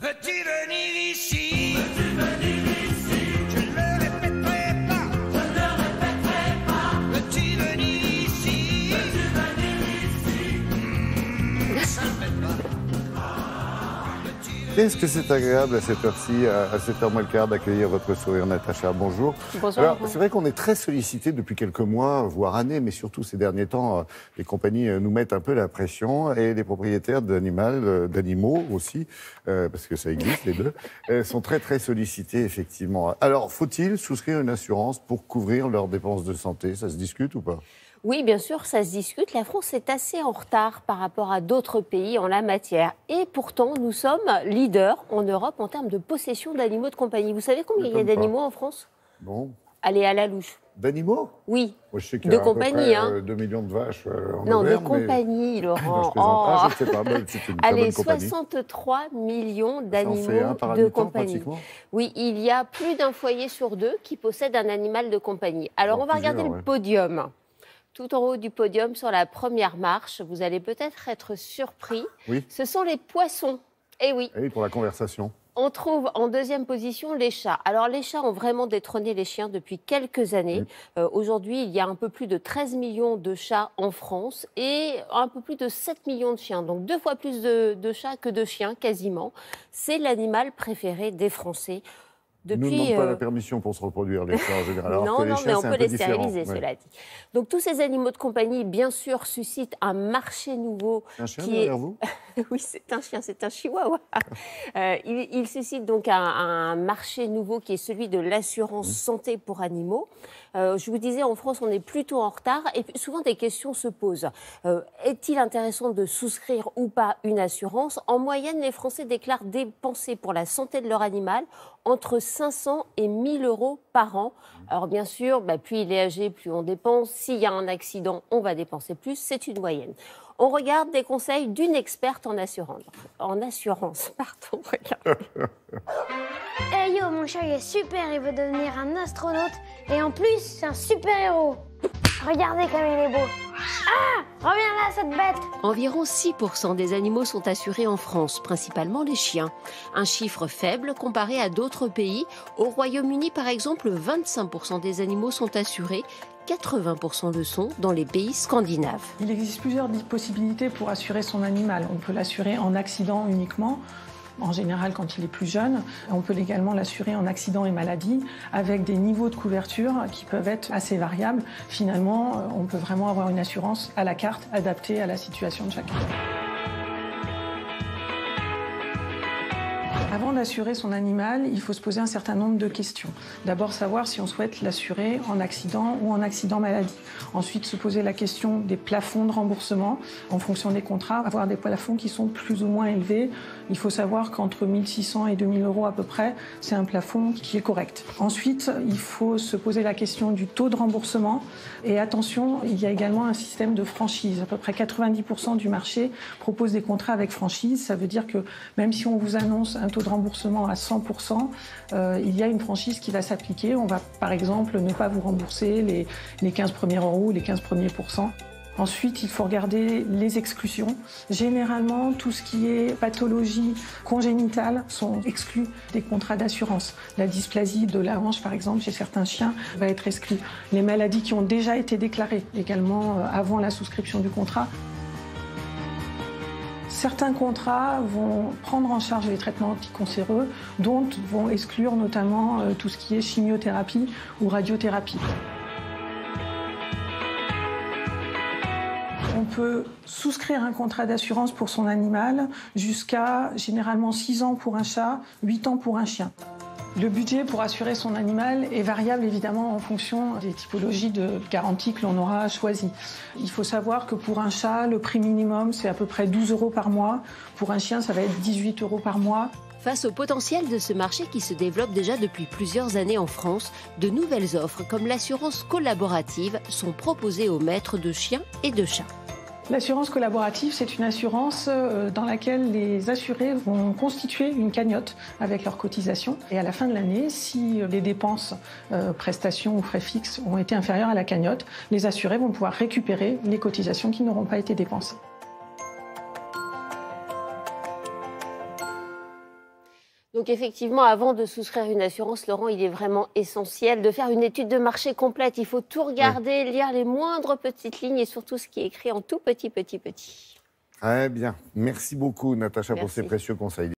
Veux-tu venir ici? Veux-tu venir ici? Je ne le répéterai pas. Je ne le répéterai pas. Veux-tu venir ici? Veux-tu venir ici? Ça ne fait pas. Qu'est-ce que c'est agréable à cette heure-ci, à 7h moins le quart, d'accueillir votre sourire, Natacha. Bonjour. Bonjour. Alors, c'est vrai qu'on est très sollicité depuis quelques mois, voire années, mais surtout ces derniers temps, les compagnies nous mettent un peu la pression et les propriétaires d'animaux aussi, parce que ça existe les deux, sont très très sollicités effectivement. Alors, faut-il souscrire une assurance pour couvrir leurs dépenses de santé? Ça se discute ou pas? Oui, bien sûr, ça se discute. La France est assez en retard par rapport à d'autres pays en la matière. Et pourtant, nous sommes leaders en Europe en termes de possession d'animaux de compagnie. Vous savez combien il y a d'animaux en France? Bon. Allez, à la louche. D'animaux? Oui. Moi, je sais qu'il y a de à peu compagnie, près 2 millions de vaches en non, Auvergne, de compagnie, Laurent. Non, je plaisante. Ah, je ne sais pas, c'est une très Allez, bonne compagnie. 63 millions Ça en d'animaux fait un par de habitant, compagnie. pratiquement. Oui, il y a plus d'un foyer sur deux qui possède un animal de compagnie. Alors, on va regarder le podium. Tout en haut du podium, sur la première marche, vous allez peut-être être surpris. Oui. Ce sont les poissons. Eh oui. Et oui, pour la conversation. On trouve en deuxième position les chats. Alors, les chats ont vraiment détrôné les chiens depuis quelques années. Oui. Aujourd'hui, il y a un peu plus de 13 millions de chats en France et un peu plus de 7 millions de chiens. Donc, 2 fois plus de chats que de chiens, quasiment. C'est l'animal préféré des Français. Depuis, nous ne demandons pas la permission pour se reproduire, les chats en général. Alors non, que les non, chiens, mais on c'est peut un peu les différent. stériliser, cela dit. Donc tous ces animaux de compagnie, bien sûr, suscitent un marché nouveau. Un chien derrière vous? Oui, c'est un chien, c'est un chihuahua. Il suscite donc un marché nouveau qui est celui de l'assurance santé pour animaux. Je vous disais, en France, on est plutôt en retard et puis souvent des questions se posent. Est-il intéressant de souscrire ou pas une assurance? En moyenne, les Français déclarent dépenser pour la santé de leur animal entre 500 et 1000 euros par an. Alors bien sûr, plus il est âgé, plus on dépense. S'il y a un accident, on va dépenser plus. C'est une moyenne. On regarde des conseils d'une experte en assurance. Pardon, regarde. Hey yo, mon chat il est super, il veut devenir un astronaute et en plus c'est un super héros. Regardez comme il est beau. Ah, reviens là cette bête. Environ 6% des animaux sont assurés en France, principalement les chiens. Un chiffre faible comparé à d'autres pays. Au Royaume-Uni, par exemple, 25% des animaux sont assurés. 80% le sont dans les pays scandinaves. Il existe plusieurs possibilités pour assurer son animal. On peut l'assurer en accident uniquement, en général quand il est plus jeune. On peut également l'assurer en accident et maladie, avec des niveaux de couverture qui peuvent être assez variables. Finalement, on peut vraiment avoir une assurance à la carte, adaptée à la situation de chacun. Avant d'assurer son animal, il faut se poser un certain nombre de questions. D'abord, savoir si on souhaite l'assurer en accident ou en accident-maladie. Ensuite, se poser la question des plafonds de remboursement. En fonction des contrats, avoir des plafonds qui sont plus ou moins élevés. Il faut savoir qu'entre 1600 et 2000 euros à peu près, c'est un plafond qui est correct. Ensuite, il faut se poser la question du taux de remboursement. Et attention, il y a également un système de franchise. À peu près 90% du marché propose des contrats avec franchise. Ça veut dire que même si on vous annonce un taux de remboursement à 100%, il y a une franchise qui va s'appliquer. On va par exemple ne pas vous rembourser les 15 premiers euros, les 15 premiers %. Ensuite, il faut regarder les exclusions. Généralement, tout ce qui est pathologie congénitale sont exclus des contrats d'assurance. La dysplasie de la hanche, par exemple, chez certains chiens, va être exclue. Les maladies qui ont déjà été déclarées également avant la souscription du contrat. Certains contrats vont prendre en charge les traitements anticancéreux, d'autres vont exclure notamment tout ce qui est chimiothérapie ou radiothérapie. On peut souscrire un contrat d'assurance pour son animal jusqu'à généralement 6 ans pour un chat, 8 ans pour un chien. Le budget pour assurer son animal est variable évidemment en fonction des typologies de garantie que l'on aura choisies. Il faut savoir que pour un chat, le prix minimum c'est à peu près 12 euros par mois. Pour un chien, ça va être 18 euros par mois. Face au potentiel de ce marché qui se développe déjà depuis plusieurs années en France, de nouvelles offres comme l'assurance collaborative sont proposées aux maîtres de chiens et de chats. L'assurance collaborative, c'est une assurance dans laquelle les assurés vont constituer une cagnotte avec leurs cotisations. Et à la fin de l'année, si les dépenses, prestations ou frais fixes ont été inférieures à la cagnotte, les assurés vont pouvoir récupérer les cotisations qui n'auront pas été dépensées. Donc effectivement, avant de souscrire une assurance, Laurent, il est vraiment essentiel de faire une étude de marché complète. Il faut tout regarder, lire les moindres petites lignes et surtout ce qui est écrit en tout petit. Très bien. Merci beaucoup, Natacha, pour Merci. ces précieux conseils.